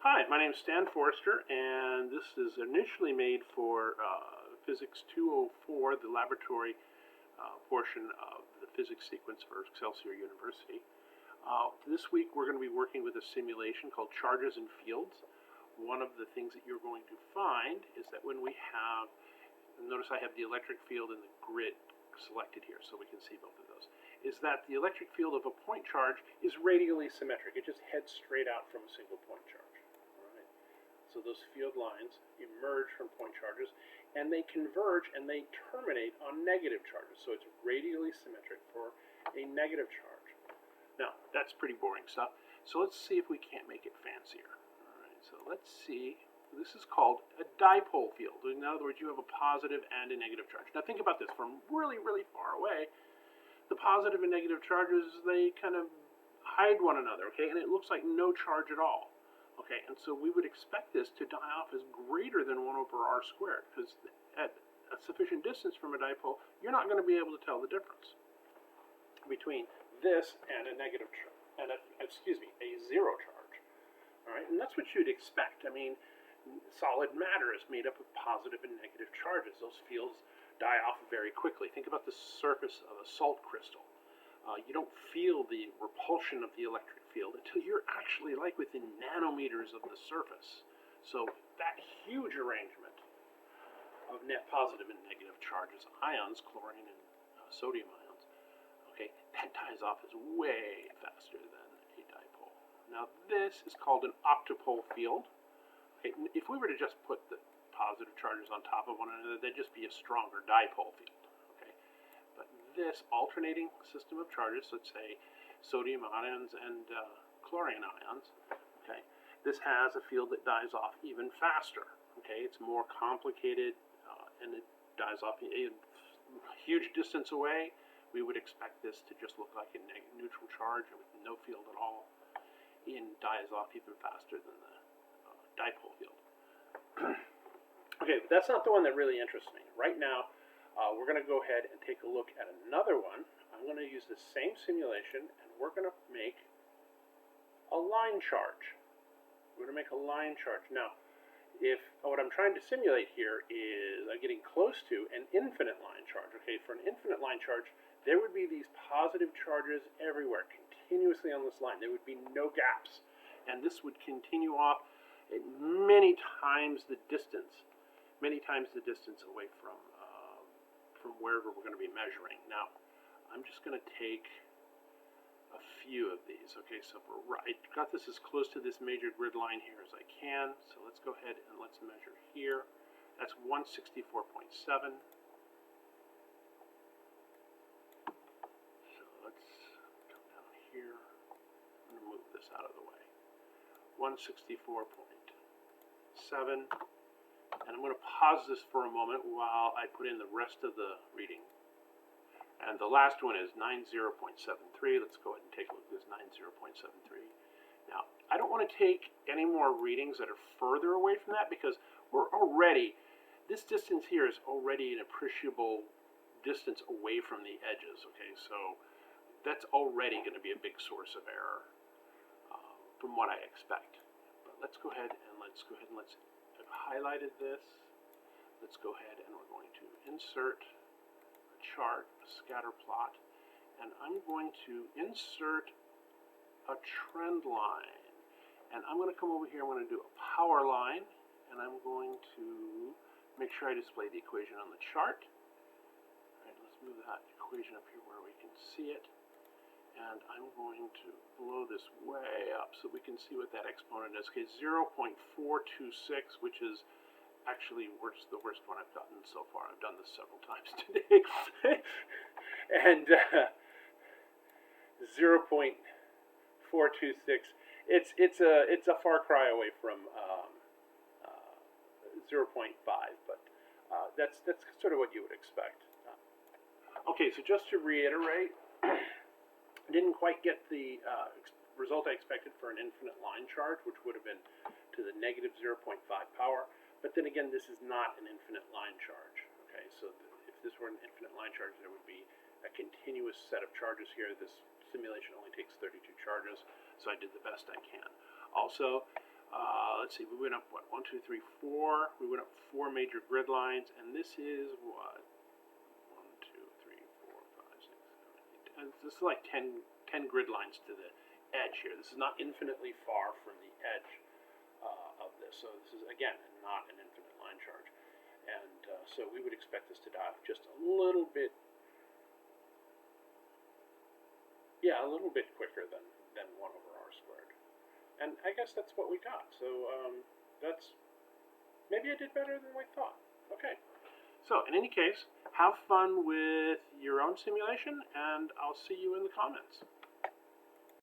Hi, my name is Stan Forrester, and this is initially made for Physics 204, the laboratory portion of the physics sequence for Excelsior University. This week we're going to be working with a simulation called Charges and Fields. One of the things that you're going to find is that when we have, notice I have the electric field and the grid selected here so we can see both of those, is that the electric field of a point charge is radially symmetric. It just heads straight out from a single point charge. So those field lines emerge from point charges, and they converge and they terminate on negative charges. So it's radially symmetric for a negative charge. Now, that's pretty boring stuff. So let's see if we can't make it fancier. All right, so let's see. This is called a dipole field. In other words, you have a positive and a negative charge. Now think about this. From really, really far away, the positive and negative charges, they kind of hide one another, okay? And it looks like no charge at all. Okay, and so we would expect this to die off as greater than 1 over r squared, because at a sufficient distance from a dipole, you're not going to be able to tell the difference between this and a negative and a zero charge. All right, and that's what you'd expect. I mean, solid matter is made up of positive and negative charges. Those fields die off very quickly. Think about the surface of a salt crystal. You don't feel the repulsion of the electric field until you're actually like within nanometers of the surface. So that huge arrangement of net positive and negative charges, ions, chlorine and sodium ions, okay, that dies off as way faster than a dipole. Now this is called an octopole field. Okay, if we were to just put the positive charges on top of one another, they'd just be a stronger dipole field. This alternating system of charges, let's say sodium ions and chlorine ions, okay, this has a field that dies off even faster. Okay, it's more complicated and it dies off a huge distance away. We would expect this to just look like a neutral charge with no field at all, and dies off even faster than the dipole field. Okay, but that's not the one that really interests me. Right now, we're going to go ahead and take a look at another one. I'm going to use the same simulation, and we're going to make a line charge. We're going to make a line charge. Now, if what I'm trying to simulate here is getting close to an infinite line charge. Okay, for an infinite line charge, there would be these positive charges everywhere, continuously on this line. There would be no gaps, and this would continue off at many times the distance away from wherever we're going to be measuring. Now, I'm just going to take a few of these. Okay, so I got this as close to this major grid line here as I can. So let's go ahead and let's measure here. That's 164.7. So let's come down here. I'm going to move this out of the way. 164.7. And I'm going to pause this for a moment while I put in the rest of the reading. And the last one is 90.73. Let's go ahead and take a look at this 90.73. Now, I don't want to take any more readings that are further away from that because this distance here is already an appreciable distance away from the edges. Okay, so that's already going to be a big source of error from what I expect. But let's go ahead and let's I've highlighted this. Let's go ahead and we're going to insert a chart, a scatter plot, and I'm going to insert a trend line. And I'm going to come over here, I'm going to do a power line, and I'm going to make sure I display the equation on the chart. All right, let's move that equation up here where we can see it. And I'm going to blow this way up so we can see what that exponent is. Okay, 0.426, which is actually the worst one I've gotten so far. I've done this several times today. And 0.426, it's a far cry away from 0.5, but that's sort of what you would expect. Okay, so just to reiterate. Didn't quite get the result I expected for an infinite line charge, which would have been to the negative 0.5 power. But then again, this is not an infinite line charge. Okay, so if this were an infinite line charge, there would be a continuous set of charges here. This simulation only takes 32 charges, so I did the best I can. Also, let's see, we went up, what, 1, 2, 3, 4. We went up 4 major grid lines, and this is what? 1, 2, 3, 4, 5, 6, 7, 8, 10. This is like 10 grid lines to the edge here. This is not infinitely far from the edge of this. So this is, again, not an infinite line charge. And so we would expect this to die off just a little bit, yeah, a little bit quicker than 1 over r squared. And I guess that's what we got. So that's, maybe I did better than I thought. Okay. So in any case, have fun with your own simulation, and I'll see you in the comments.